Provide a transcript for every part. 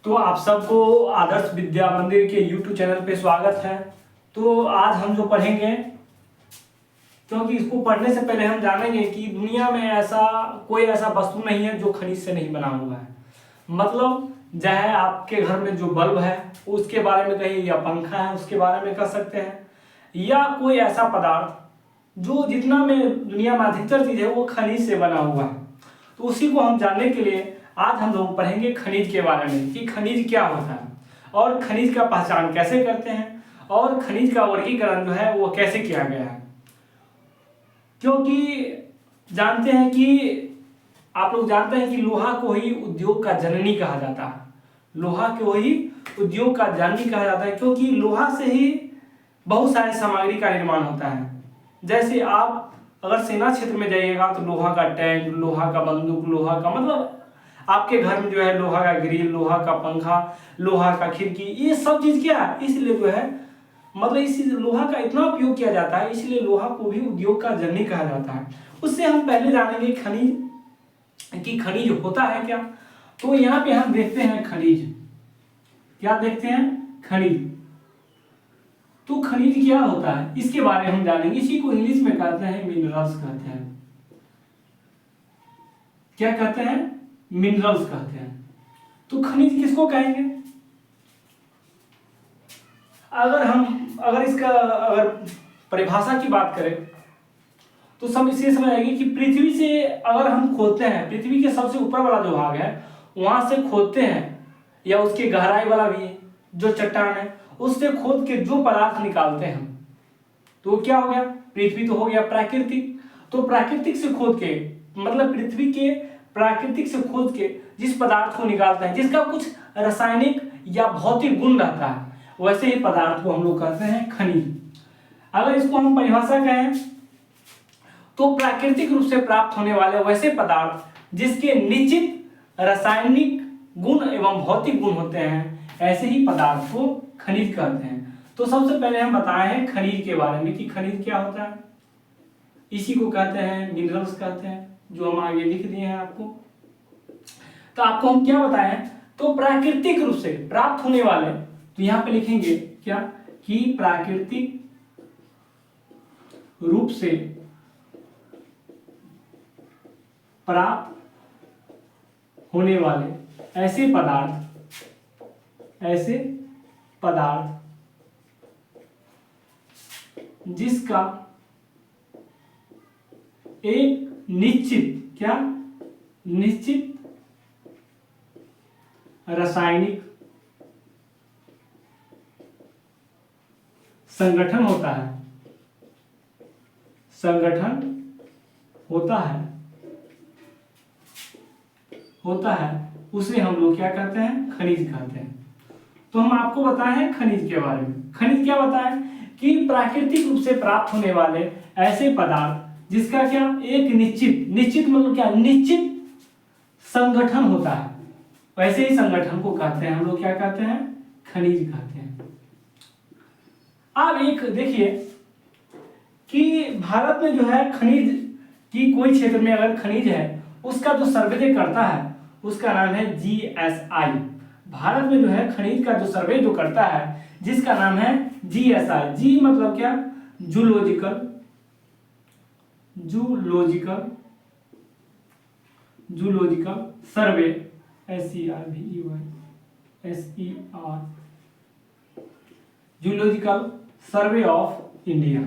तो आप सबको आदर्श विद्या मंदिर के YouTube चैनल पे स्वागत है। तो आज हम जो पढ़ेंगे, क्योंकि इसको पढ़ने से पहले हम जानेंगे कि दुनिया में ऐसा कोई ऐसा वस्तु नहीं है जो खनिज से नहीं बना हुआ है। मतलब चाहे आपके घर में जो बल्ब है उसके बारे में कहिए, या पंखा है उसके बारे में कह सकते हैं, या कोई ऐसा पदार्थ जो जितना में दुनिया में अधिकतर चीज है वो खनिज से बना हुआ है। तो उसी को हम जानने के लिए आज हम लोग पढ़ेंगे खनिज के बारे में कि खनिज क्या होता है और खनिज का पहचान कैसे करते हैं और खनिज का वर्गीकरण जो है वो कैसे किया गया है। क्योंकि जानते हैं कि आप लोग जानते हैं कि लोहा को ही उद्योग का जननी कहा जाता है। लोहा को ही उद्योग का जननी कहा जाता है क्योंकि लोहा से ही बहुत सारे सामग्री का निर्माण होता है। जैसे आप अगर सेना क्षेत्र में जाइएगा तो लोहा का टैंक, लोहा का बंदूक, लोहा का मतलब आपके घर में जो है लोहा का ग्रिल, लोहा का पंखा, लोहा का खिड़की, ये सब चीज क्या है, इसलिए जो है मतलब इस लोहा का इतना उपयोग किया जाता है, इसलिए लोहा को भी उद्योग का जननी कहा जाता है। उससे हम पहले जानेंगे खनिज कि खनिज होता है क्या। तो यहाँ पे हम देखते हैं खनिज, क्या देखते हैं, खनिज। तो खनिज क्या होता है इसके बारे में हम जानेंगे। इसी को इंग्लिश में कहते हैं मिनरल्स कहते हैं। क्या कहते हैं, मिनरल्स कहते हैं। तो खनिज किसको कहेंगे? अगर इसका परिभाषा की बात करें तो सब इसे समझ आएगी कि पृथ्वी से अगर हम खोदते हैं, पृथ्वी के सबसे ऊपर वाला जो भाग है वहां से खोदते हैं, या उसके गहराई वाला भी जो चट्टान है उससे खोद के जो पदार्थ निकालते हैं तो क्या हो गया, पृथ्वी तो हो गया प्राकृतिक। तो प्राकृतिक से खोद के मतलब पृथ्वी के प्राकृतिक से खोद के जिस पदार्थ को निकालते हैं जिसका कुछ रासायनिक या भौतिक गुण रहता है, वैसे ही पदार्थ को हम लोग कहते हैं खनिज। अगर इसको हम परिभाषा कहें तो प्राकृतिक रूप से प्राप्त होने वाले वैसे पदार्थ जिसके निश्चित रासायनिक गुण एवं भौतिक गुण होते हैं, ऐसे ही पदार्थ को खनिज कहते हैं। तो सबसे पहले हम बताए हैं खनिज के बारे में कि खनिज क्या होता है। इसी को कहते हैं मिनरल्स कहते हैं, जो हम आगे लिख दिए हैं आपको। तो आपको हम क्या बताएं, तो प्राकृतिक रूप से प्राप्त होने वाले, तो यहां पे लिखेंगे क्या कि प्राकृतिक रूप से प्राप्त होने वाले ऐसे पदार्थ जिसका एक निश्चित रासायनिक संगठन होता है उसे हम लोग क्या कहते हैं, खनिज कहते हैं। तो हम आपको बताए हैं खनिज के बारे में। खनिज क्या बताएं कि प्राकृतिक रूप से प्राप्त होने वाले ऐसे पदार्थ जिसका क्या एक निश्चित मतलब क्या, निश्चित संगठन होता है, वैसे ही संगठन को कहते हैं हम लोग क्या कहते हैं, खनिज कहते हैं। अब एक देखिए कि भारत में जो है खनिज की कोई क्षेत्र में अगर खनिज है उसका जो सर्वे करता है उसका नाम है GSI। भारत में जो है खनिज का जो सर्वे जो करता है जिसका नाम है GSI। जी मतलब क्या, zoological survey, zoological survey of India.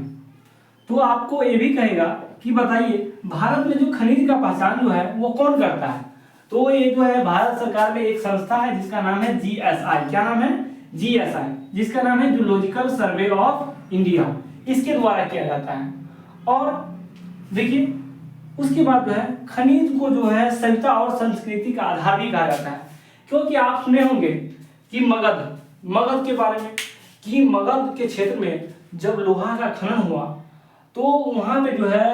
तो आपको ये भी कहेगा कि बताइए भारत में जो खनिज का पहचान जो है वो कौन करता है। तो ये जो है भारत सरकार में एक संस्था है जिसका नाम है GSI। क्या नाम है, GSI, जिसका नाम है जूलॉजिकल सर्वे ऑफ इंडिया। इसके द्वारा किया जाता है। और देखिए उसके बाद जो है खनिज को जो है सभ्यता और संस्कृति का आधार भी कहा जाता है। क्योंकि आप सुने होंगे कि मगध के बारे में, कि मगध के क्षेत्र में जब लोहा का खनन हुआ तो वहां पे जो है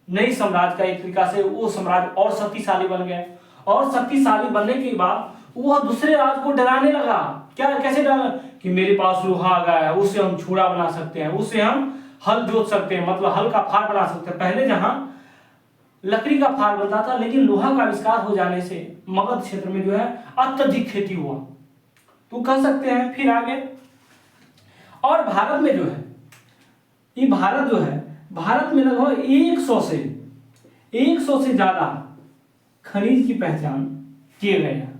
नई साम्राज्य का एक तरीका से वो साम्राज्य और शक्तिशाली बन गए, और शक्तिशाली बनने के बाद वह दूसरे राज्य को डराने लगा। क्या, कैसे डरा कि मेरे पास लोहा आ गया है, उससे हम छुरा बना सकते हैं, उससे हम हल जोत सकते हैं, मतलब हल का फार बना सकते हैं। पहले जहां लकड़ी का फार बनता था, लेकिन लोहा का आविष्कार हो जाने से मगध क्षेत्र में जो है अत्यधिक खेती हुआ। तो कह सकते हैं। फिर आगे, और भारत में जो है, ये भारत जो है, भारत में लगभग 100 से ज्यादा खनिज की पहचान किए गए हैं।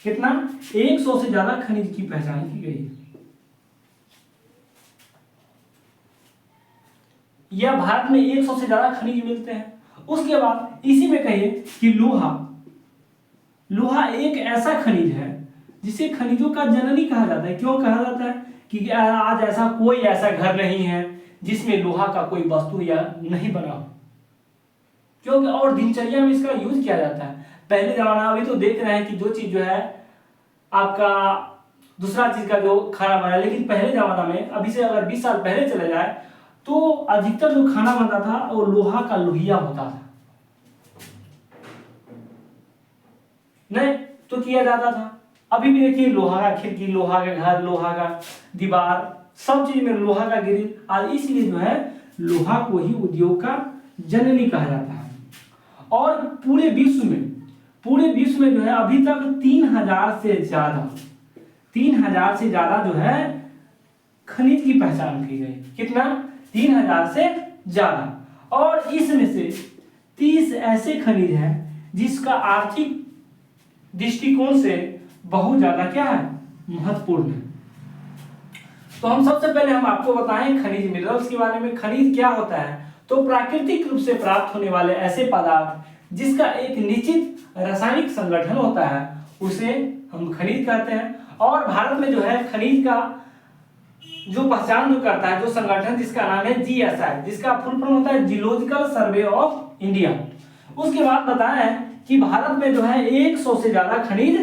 कितना? 100 से ज्यादा खनिज की पहचान की गई है। या भारत में 100 से ज्यादा खनिज मिलते हैं। उसके बाद इसी में कहिए कि लोहा एक ऐसा खनिज है जिसे खनिजों का जननी कहा जाता है। क्यों कहा जाता है? कि आज ऐसा कोई ऐसा घर नहीं है जिसमें लोहा का कोई वस्तु या नहीं बना हो, क्योंकि और दिनचर्या में इसका यूज किया जाता है। पहले जमाना, अभी तो देख रहे हैं कि जो चीज जो है आपका दूसरा चीज का जो खाना बना, लेकिन पहले जमाना में, अभी से अगर 20 साल पहले चले जाए तो अधिकतर जो खाना बनता था वो लोहा का लोहिया होता था, नहीं तो किया जाता था। अभी भी देखिए लोहा का खिड़की, लोहा का घर, लोहा का दीवार, सब चीज में लोहा का ग्रिल आज, इसलिए जो है लोहा को ही उद्योग का जननी कहा जाता है। और पूरे विश्व में जो है अभी तक 3000 से ज्यादा जो है खनिज की पहचान की गई। कितना? 3000 से ज्यादा। और इसमें से 30 ऐसे खनिज हैं जिसका आर्थिक दृष्टिकोण से बहुत ज्यादा क्या है? महत्वपूर्ण है। तो हम सबसे पहले हम आपको बताएं खनिज मिनरल्स के बारे में। खनिज क्या होता है? तो प्राकृतिक रूप से प्राप्त होने वाले ऐसे पदार्थ जिसका एक निश्चित रासायनिक संगठन होता है, उसे हम खनिज कहते हैं। और भारत में जो है खनिज का जो पहचान जो करता है, जो संगठन जिसका नाम है जीएसआई, जिसका फुल फॉर्म होता है जियोलॉजिकल सर्वे ऑफ इंडिया। उसके बाद बताया है कि भारत में जो है 100 से ज्यादा खनिज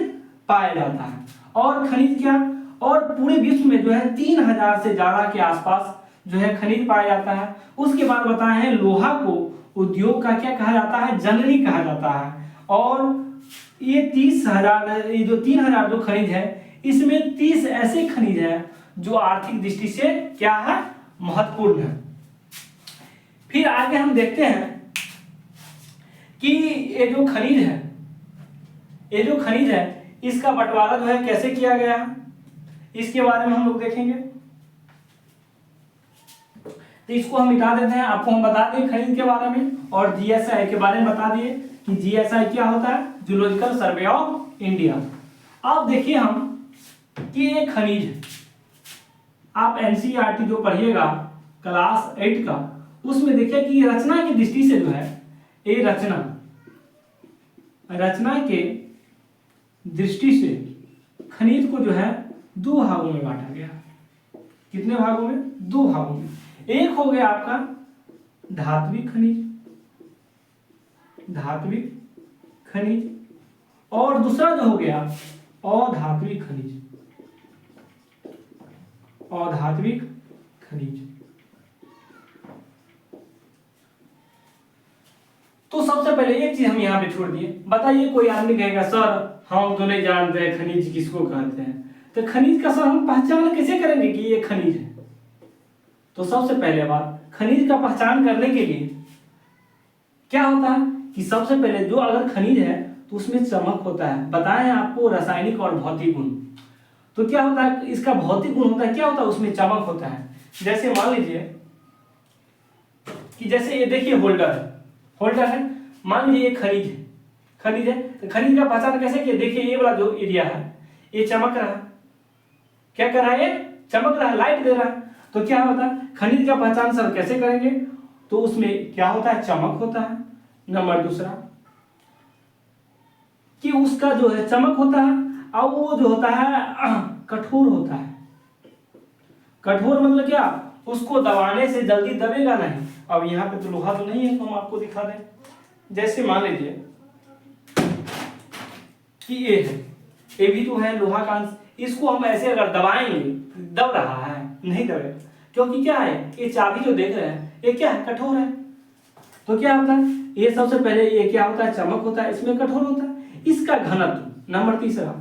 पाया जाता है। और खनिज क्या? और पूरे विश्व में जो है 3000 से ज्यादा के आसपास जो है खनिज पाया जाता है। उसके बाद बताए हैं लोहा को उद्योग का क्या कहा जाता है? जननी कहा जाता है। और ये 30,000, ये जो 3000 जो खनिज है, इसमें 30 ऐसे खनिज है जो आर्थिक दृष्टि से क्या है? महत्वपूर्ण है। फिर आगे हम देखते हैं कि ये जो खनिज है इसका बंटवारा जो है कैसे किया गया है, इसके बारे में हम लोग देखेंगे। तो इसको हम मिटा देते हैं। आपको हम बता दें खनिज के बारे में, और जीएसआई के बारे में बता दिए कि जीएसआई क्या होता है? Geological survey of India. अब देखिए हम कि ये खनिज है, आप एनसीईआरटी जो पढ़िएगा क्लास 8 का, उसमें देखिए कि रचना की दृष्टि से जो है ये रचना के दृष्टि से खनिज को जो है 2 भागों में बांटा गया। कितने भागों में? 2 भागों में। एक हो गया आपका धात्विक खनिज, और दूसरा जो हो गया अधात्विक खनिज। तो सबसे पहले एक चीज हम यहाँ पे छोड़ दिए। बताइए, कोई आदमी कहेगा सर हम तो नहीं जानते हैं खनिज किसको कहते हैं, तो खनिज का सर हम पहचान कैसे करेंगे कि ये खनिज है? तो सबसे पहले बात, खनिज का पहचान करने के लिए क्या होता है कि सबसे पहले जो अगर खनिज है तो उसमें चमक होता है। बताएं आपको रासायनिक और भौतिक गुण। तो क्या होता है? इसका भौतिक गुण होता है, क्या होता है? उसमें चमक होता है। जैसे मान लीजिए कि जैसे ये देखिए होल्डर है, मान लीजिए ये खनिज है, तो खनिज का पहचान कैसे किया? देखिए ये वाला जो एरिया है ये चमक रहा है, क्या कर रहा है? ये चमक रहा है, लाइट दे रहा है। तो क्या होता है? खनिज का पहचान सर कैसे करेंगे? तो उसमें क्या होता है? चमक होता है। नंबर दूसरा कि उसका जो है चमक होता है, और वो जो होता है कठोर होता है। कठोर मतलब क्या? उसको दबाने से जल्दी दबेगा नहीं। अब यहाँ पे तो लोहा तो नहीं है, तो हम आपको दिखा दें। जैसे मान लीजिए कि ये है, ये भी तो है लोहा का अंश। इसको हम ऐसे अगर दबाएंगे, दब रहा है? नहीं दबेगा, क्योंकि क्या है? ये चाबी जो देख रहे हैं ये क्या है? कठोर है। तो क्या होता है? ये सबसे पहले ये क्या होता है? चमक होता है, इसमें कठोर होता है। इसका घनत्व, नंबर तीसरा,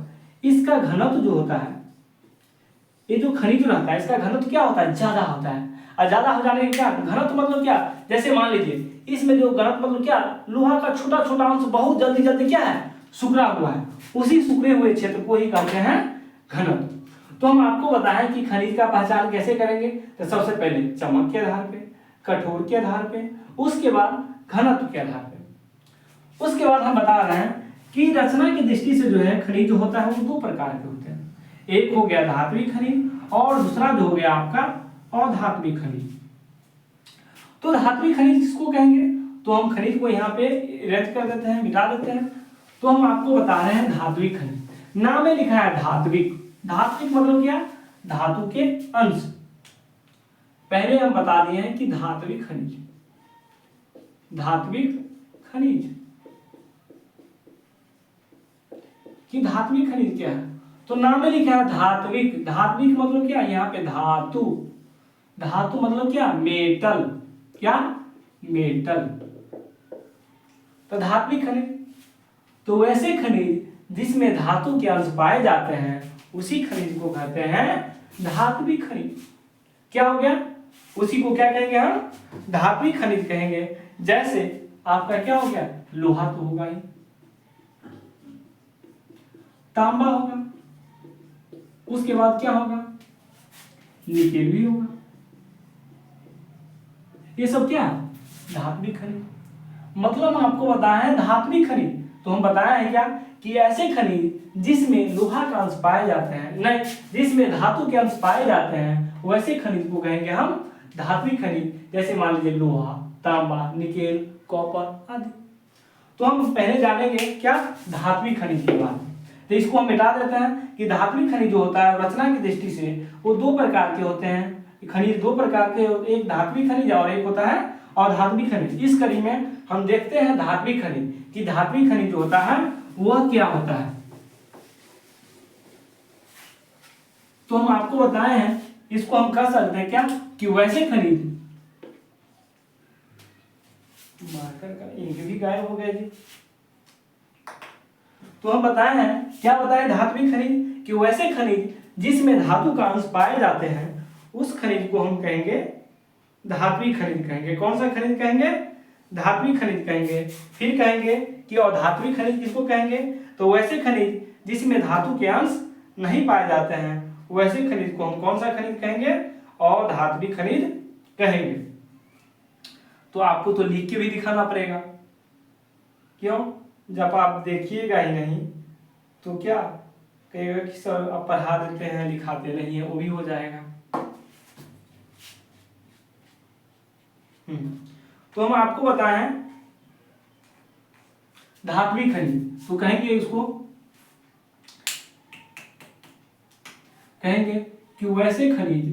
इसका घनत्व जो होता है, ये जो खनिज रहता है इसका घनत्व क्या होता है? ज्यादा होता है। और ज्यादा हो जाने के क्या घनत्व मतलब क्या? जैसे मान लीजिए इसमें जो घनत्व मतलब क्या? लोहा का छोटा छोटा अंश बहुत जल्दी जल्दी क्या है? सिकुड़ा हुआ है। उसी सिकुड़े हुए क्षेत्र को ही कहते हैं घनत्व। तो हम आपको बताएं कि खनिज का पहचान कैसे करेंगे। तो सबसे पहले चमक के आधार पे, कठोर के आधार पे, उसके बाद घनत्व के आधार पे। उसके बाद हम बता रहे हैं कि रचना की दृष्टि से जो है खनिज जो होता है वो दो प्रकार के होते हैं। एक हो गया धात्विक खनिज और दूसरा जो हो गया आपका अधात्विक खनिज। तो धात्विक खनिज किसको कहेंगे, तो हम खनिज को यहाँ पे इरेज कर देते हैं, मिटा देते हैं। तो हम आपको बता रहे हैं धात्विक खनिज। नाम में लिखा है धात्विक। धात्विक मतलब क्या, धातु के अंश। पहले हम बता दिए हैं कि धात्विक खनिज, धात्विक खनिज कि धात्विक खनिज क्या है, तो नाम में लिखा है धात्विक। धात्विक मतलब क्या, यहाँ पे धातु, धातु मतलब क्या, मेटल, क्या, मेटल। तो धात्विक खनिज, तो वैसे खनिज जिसमें धातु के अंश पाए जाते हैं उसी खनिज को कहते हैं धात्विक खनिज। क्या हो गया, उसी को क्या कहेंगे हम, धात्विक खनिज कहेंगे। जैसे आपका क्या हो गया, लोहा तो होगा ही, तांबा होगा, उसके बाद क्या होगा, निकेल भी होगा। ये सब क्या है, धात्विक खनिज। मतलब हम आपको बताए हैं धात्विक खनिज, तो हम बताए हैं क्या कि ऐसे खनिज जिसमें लोहा का अंश पाए जाते हैं, नहीं जिसमें धातु के अंश पाए जाते हैं, वैसे खनिज को कहेंगे हम धात्विक खनिज। जैसे मान लीजिए लोहा, तांबा, निकेल, कॉपर आदि। तो हम पहले जानेंगे क्या, धात्विक खनिज के बारे में। तो इसको हम मिटा देते हैं कि धात्विक खनिज जो होता है रचना की दृष्टि से वो दो प्रकार के होते हैं। खनिज दो प्रकार के, एक धात्विक खनिज और एक होता है अधात्विक खनिज। इस कड़ी में हम देखते हैं धात्विक खनिज कि धात्विक खनिज जो होता है वह क्या होता है। तो हम आपको बताए हैं, इसको हम कह सकते हैं क्या कि वैसे खनिज, मार्कर का इंक भी गायब हो गया जी। तो हम बताए हैं, क्या बताए, धात्विक खनिज कि वैसे खनिज जिसमें धातु का अंश पाए जाते हैं उस खनिज को हम कहेंगे धात्विक खनिज कहेंगे। कौन सा खनिज कहेंगे, धात्विक खनिज कहेंगे। फिर कहेंगे कि अधात्विक खनिज किसको कहेंगे, तो वैसे खनिज जिसमें धातु के अंश नहीं पाए जाते हैं वैसे खनिज को हम कौन सा खनिज कहेंगे, अधात्विक खनिज कहेंगे। तो आपको तो लिख के भी दिखाना पड़ेगा, क्यों, जब आप देखिएगा ही नहीं तो क्या कहेगा कि सर आप पढ़ा देते हैं लिखाते नहीं है, वो भी हो जाएगा। तो हम आपको बताएं धात्विक खनिज, तो कहेंगे इसको, कहेंगे कि वैसे खनिज,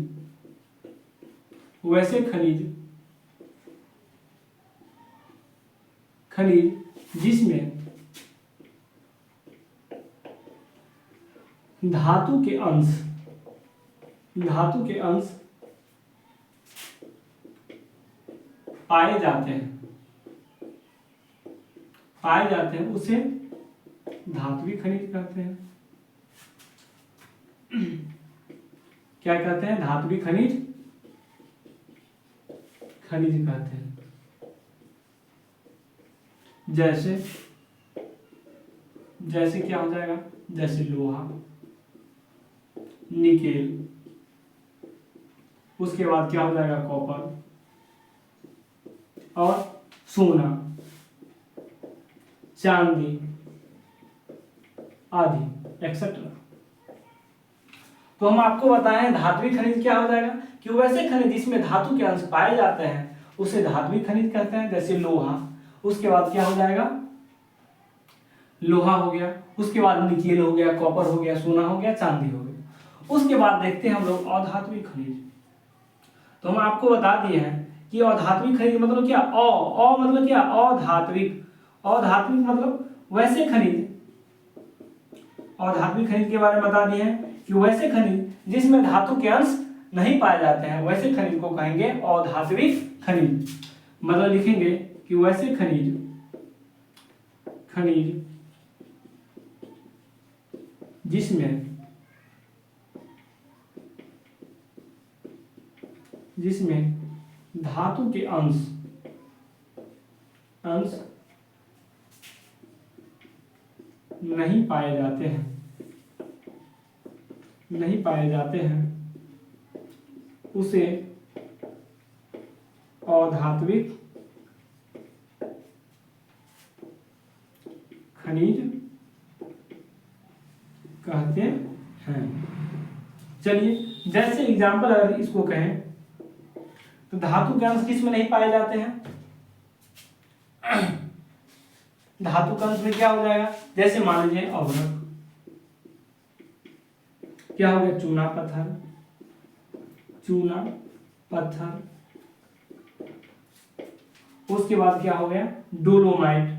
वैसे खनिज, खनिज जिसमें धातु के अंश, धातु के अंश पाए जाते हैं, पाए जाते हैं उसे धात्विक खनिज कहते हैं। क्या कहते हैं, धात्विक खनिज, खनिज कहते हैं। जैसे, जैसे क्या हो जाएगा, जैसे लोहा, निकेल, उसके बाद क्या हो जाएगा, कॉपर और सोना, चांदी आदि एक्सेट्रा। तो हम आपको बताएं धात्विक खनिज क्या हो जाएगा कि वैसे खनिज जिसमें धातु के अंश पाए जाते हैं उसे धात्विक खनिज कहते हैं। जैसे लोहा, उसके बाद क्या हो जाएगा, लोहा हो गया, उसके बाद निकेल हो गया, कॉपर हो गया, सोना हो गया, चांदी हो गया। उसके बाद देखते हैं हम लोग अधात्विक खनिज। तो हम आपको बता दिए हैं कि अधात्विक खनिज मतलब क्या, अ मतलब क्या, अधात्विक। अधात्विक मतलब वैसे खनिज, अधात्विक खनिज के बारे में बता दिए हैं कि वैसे खनिज जिसमें धातु के अंश नहीं पाए जाते हैं वैसे खनिज को कहेंगे अधात्विक खनिज। मतलब लिखेंगे कि वैसे खनिज, खनिज जिसमें धातु के अंश नहीं पाए जाते हैं, नहीं पाए जाते हैं उसे अधात्विक खनिज कहते हैं। चलिए जैसे एग्जांपल अगर इसको कहें तो धातु के अंश किस में नहीं पाए जाते हैं? धातु के अंश में क्या हो जाएगा? जैसे मान लीजिए अवरक, क्या हो गया? चूना पत्थर, चूना पत्थर। उसके बाद क्या हो गया? Dolomite,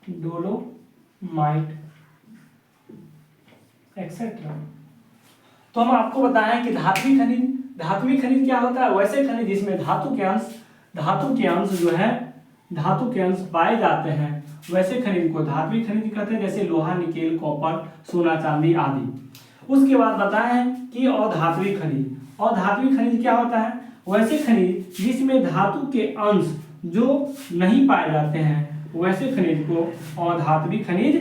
dolomite etcetera. तो हम आपको बताएं कि धात्विक खनिज क्या होता है? वैसे खनिज जिसमें धातु के अंश जो है धातु के अंश पाए जाते हैं वैसे खनिज को धात्विक खनिज कहते हैं, जैसे लोहा, निकेल, कॉपर, सोना, चांदी आदि। उसके बाद बताएं कि अधात्विक खनिज क्या होता है? वैसे खनिज जिसमें धातु के अंश जो नहीं पाए जाते हैं वैसे खनिज को अधात्विक खनिज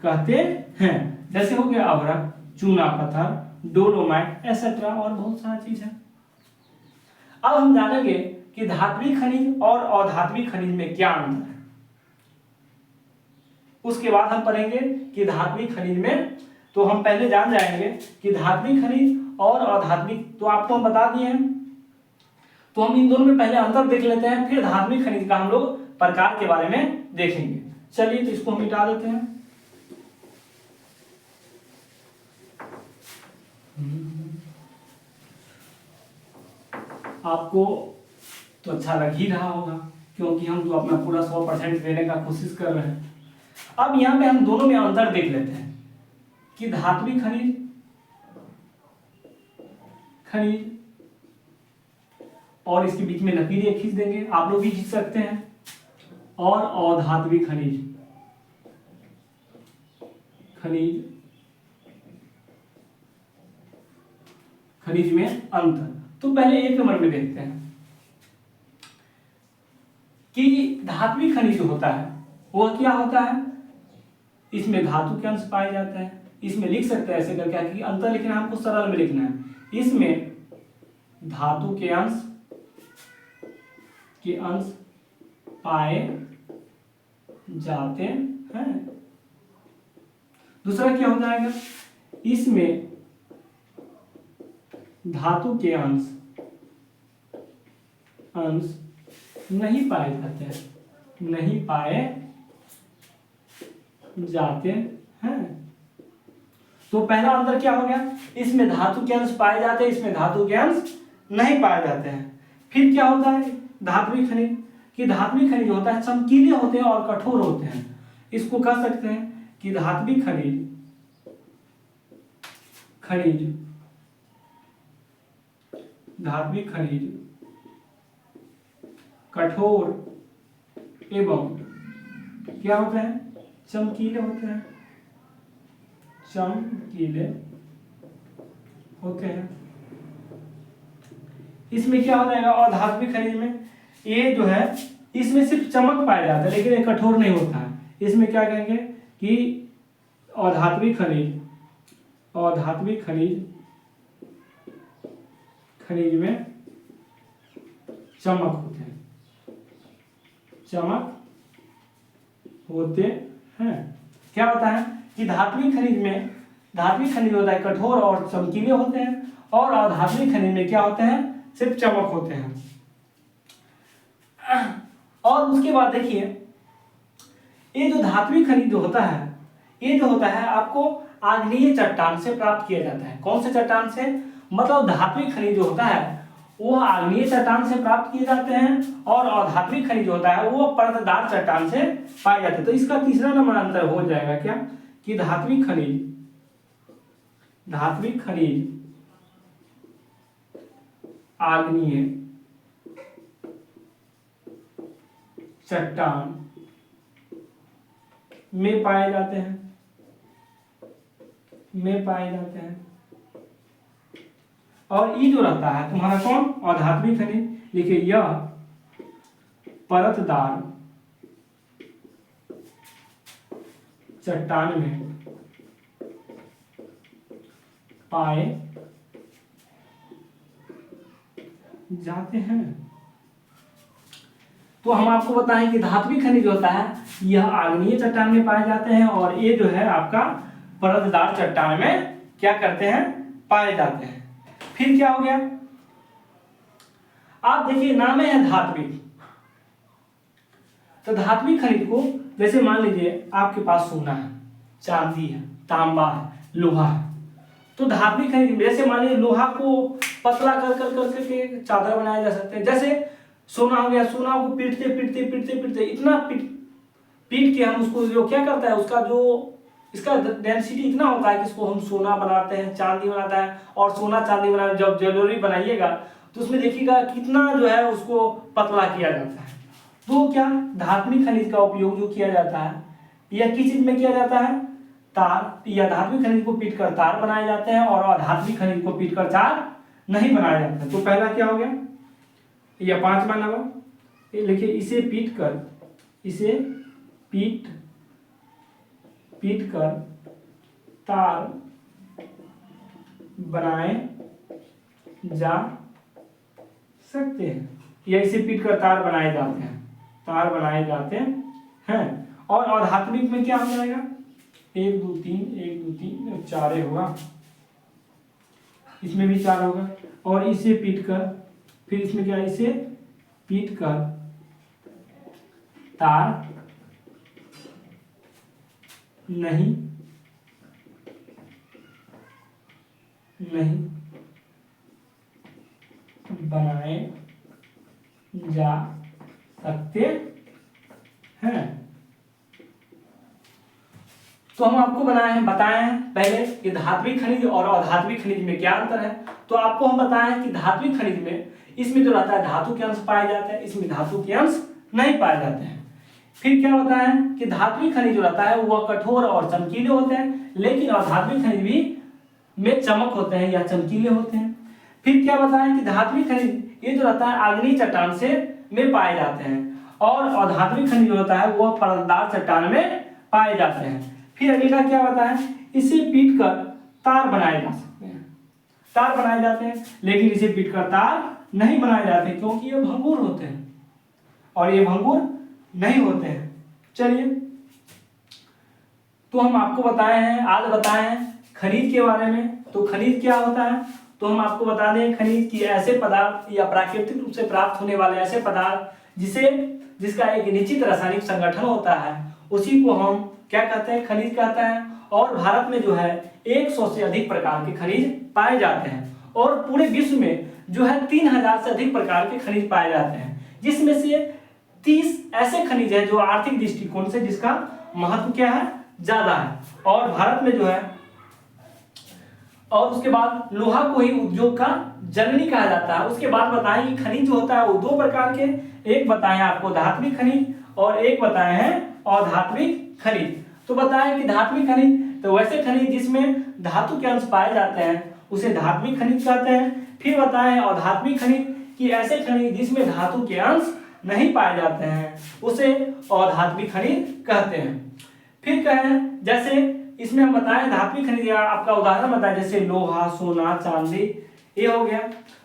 कहते हैं। जैसे हो गया अभ्रक, चूना पत्थर, डोलोमाइट एक्सेट्रा और बहुत सारा चीज है। अब हम जानेंगे कि धात्विक खनिज और अधात्विक खनिज में क्या अंतर है। उसके बाद हम पढ़ेंगे कि धात्विक खनिज में, तो हम पहले जान जाएंगे कि धात्विक खनिज और अधात्विक तो आपको हम बता दिए हैं। तो हम इन दोनों में पहले अंतर देख लेते हैं, फिर धात्विक खनिज का हम लोग प्रकार के बारे में देखेंगे। चलिए तो इसको हम मिटा देते हैं। आपको तो अच्छा लग ही रहा होगा क्योंकि हम तो अपना पूरा 100% देने का कोशिश कर रहे हैं। अब यहाँ पे हम दोनों में अंतर देख लेते हैं कि धात्विक खनिज और इसके बीच में लकीरें खींच देंगे, आप लोग भी खींच सकते हैं। और अधात्विक खनिज में अंतर। तो पहले एक नंबर में देखते हैं कि धात्विक खनिज जो होता है वह क्या होता है? इसमें धातु के अंश पाए जाते हैं। इसमें लिख सकते हैं ऐसे करके कि अंतर लिखना है, हमको सरल में लिखना है। इसमें धातु के अंश पाए जाते हैं। दूसरा क्या हो जाएगा? इसमें धातु के अंश नहीं पाए जाते हैं। तो पहला अंतर क्या हो गया? इसमें धातु के अंश पाए जाते हैं, इसमें धातु के अंश नहीं पाए जाते हैं। फिर क्या होता है धात्विक खनिज? कि धात्विक खनिज होता है चमकीले होते हैं और कठोर होते हैं। इसको कह सकते हैं कि धात्विक खनिज कठोर एवं क्या होते हैं? चमकीले होते हैं। इसमें क्या हो जाएगा? अधात्विक खनिज में ये जो है इसमें सिर्फ चमक पाया जाता है लेकिन ये कठोर नहीं होता है। इसमें क्या कहेंगे कि अधात्विक खनिज में चमक होते हैं। क्या होता है कि धात्विक खनिज होता है कठोर और चमकीले होते हैं, और अधात्विक खनिज में क्या होते हैं? सिर्फ चमक होते हैं। और उसके बाद देखिए ये जो धात्विक खनिज जो होता है ये जो होता है आपको आग्नेय चट्टान से प्राप्त किया जाता है। कौन से चट्टान से? मतलब धात्विक खनिज जो होता है वो आग्नेय चट्टान से प्राप्त किए जाते हैं और अधात्विक खनिज होता है वो परतदार चट्टान से पाए जाते हैं। तो इसका तीसरा नंबर अंतर हो जाएगा क्या? कि धात्विक खनिज आग्नेय चट्टान में पाए जाते हैं और ये जो रहता है तुम्हारा कौन? अधात्विक खनिज। लिखिए यह परतदार चट्टान में पाए जाते हैं। तो हम आपको बताएं कि धात्विक खनिज होता है यह आग्नेय चट्टान में पाए जाते हैं और ये जो है आपका परतदार चट्टान में क्या करते हैं, पाए जाते हैं। फिर क्या हो गया, आप देखिए नाम है धात्विक। तो धात्विक खनिज को जैसे मान लीजिए आपके पास सोना है, चांदी है, तांबा है, लोहा है। तो धात्विक खनिज जैसे मान लीजिए लोहा को पतला कर कर कर करके चादर बनाया जा सकते हैं। जैसे सोना हो गया, सोना को पीटते पीटते पीटते पीटते इतना पीट के हम उसको जो क्या करता है, उसका जो इसका डेंसिटी इतना होता है कि इसको हम सोना बनाते हैं, चांदी बनाता है। और सोना चांदी बनाने जब ज्वेलरी बनाइएगा तो उसमें देखिएगा कितना जो है उसको पतला किया जाता है। तो क्या धात्विक खनिज का उपयोग जो किया जाता है यह किस चीज में किया जाता है, तार या धात्विक खनिज को पीटकर तार बनाए जाते हैं और अधात्विक खनिज को पीटकर तार नहीं बनाया जाता। तो पहला क्या हो गया, या 5वां नंबर ये लिखिए, इसे पीट कर तार बनाए जा सकते हैं, या इसे पीट कर तार बनाए जाते हैं। और अधात्विक में क्या हो जाएगा, 1 2 3 4 होगा, इसमें भी 4 होगा। और इसे पीट कर, फिर इसमें क्या, इसे पीट कर तार नहीं बनाए जा सकते हैं। तो हम आपको बताए हैं पहले कि धात्विक खनिज और अधात्विक खनिज में क्या अंतर है। तो आपको हम बताएं कि धात्विक खनिज में इसमें जो रहता है धातु के अंश पाए जाते हैं, इसमें धातु के अंश नहीं पाए जाते हैं। फिर क्या बताएं कि धात्विक खनिज जो रहता है वह कठोर और चमकीले होते हैं, लेकिन अधात्विक खनिज भी में चमक होते हैं या चमकीले होते हैं। फिर क्या बताएं कि धात्विक खनिज ये जो रहता है आग्नेय चट्टान से में पाए जाते हैं और अधात्विक खनिज जो होता है वह परतदार चट्टान में पाए जाते हैं। फिर अगला क्या बताएं, इसे पीट कर तार बनाए जा सकते हैं, तार बनाए जाते हैं, लेकिन इसे पीट कर तार नहीं बनाए जाते क्योंकि ये भंगुर होते हैं और ये भंगुर नहीं होते हैं। चलिए, तो हम आपको आज बताए हैं खनिज के बारे में। तो खनिज क्या होता है, तो हम आपको बता दें खनिज की ऐसे पदार्थ या प्राकृतिक रूप से प्राप्त होने वाले ऐसे पदार्थ जिसका एक निश्चित रासायनिक संगठन होता है, उसी को हम क्या कहते हैं, खनिज कहते हैं। और भारत में जो है 100 से अधिक प्रकार के खनिज पाए जाते हैं और पूरे विश्व में जो है 3000 से अधिक प्रकार के खनिज पाए जाते हैं, जिसमें से 30 ऐसे खनिज हैं जो आर्थिक दृष्टिकोण से जिसका महत्व क्या है, ज्यादा है। और भारत में जो है, और उसके बाद लोहा को ही उद्योग का जननी कहा जाता है। उसके बाद बताएं कि खनिज जो होता है वो 2 प्रकार के, एक बताएं आपको धात्विक खनिज और एक बताए हैं अधात्विक खनिज। तो बताएं कि धात्विक खनिज तो वैसे खनिज जिसमें धातु के अंश पाए जाते हैं उसे धात्विक खनिज कहते हैं। फिर बताएं अधात्विक खनिज कि ऐसे खनिज जिसमें धातु के अंश नहीं पाए जाते हैं उसे अधात्विक खनिज कहते हैं। फिर कहें जैसे इसमें हम बताएं धात्विक खनिज आपका उदाहरण बताएं, जैसे लोहा, सोना, चांदी, ये हो गया।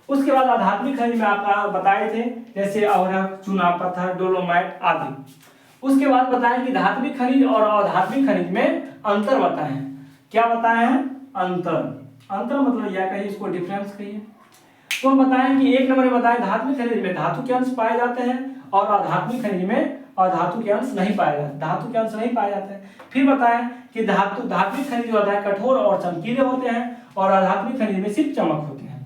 उसके बाद अधात्विक खनिज में आपका बताए थे जैसे अवरक, चूना पत्थर, डोलोमाइट आदि। उसके बाद बताएं कि धात्विक खनिज और अधात्विक खनिज में अंतर बताएं। क्या बताए हैं, अंतर मतलब या कहिए इसको डिफरेंस कहिए। तो हम बताएं कि 1 नंबर में बताएं धात्विक खनिज में धातु के अंश पाए जाते हैं और अधात्विक खनिज में अधातु के अंश नहीं पाए जाते, धातु के अंश नहीं पाए जाते हैं। फिर बताएं कि धात्विक खनिज होता है कठोर और चमकीले होते हैं और अधात्विक खनिज में सिर्फ चमक होते हैं।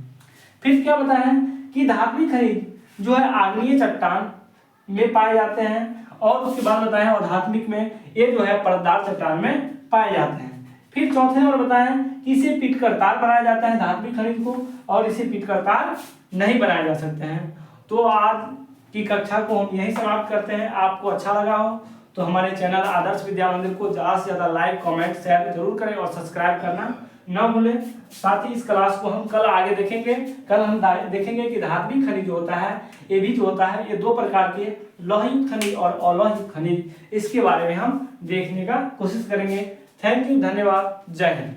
फिर क्या बताएं कि धात्विक खनिज जो है आग्नेय चट्टान में पाए जाते हैं और उसके बाद बताएं अधात्विक में ये जो है परतदार चट्टान में पाए जाते हैं। फिर चौथे नंबर बताएं कि इसे पीटकर तार बनाया जाता है धात्विक खनिज को और इसे पीटकर तार नहीं बनाए जा सकते हैं। तो आज की कक्षा को हम यहीं समाप्त करते हैं। आपको अच्छा लगा हो तो हमारे चैनल आदर्श विद्या मंदिर को ज़्यादा से ज़्यादा लाइक, कमेंट, शेयर जरूर करें और सब्सक्राइब करना न भूलें। साथ ही इस क्लास को हम कल आगे देखेंगे। कल हम देखेंगे कि धात्विक खनिज जो होता है ये भी जो होता है ये 2 प्रकार के लौहिक खनिज और अलौहिक खनिज, इसके बारे में हम देखने का कोशिश करेंगे। थैंक यू, धन्यवाद, जय हिंद।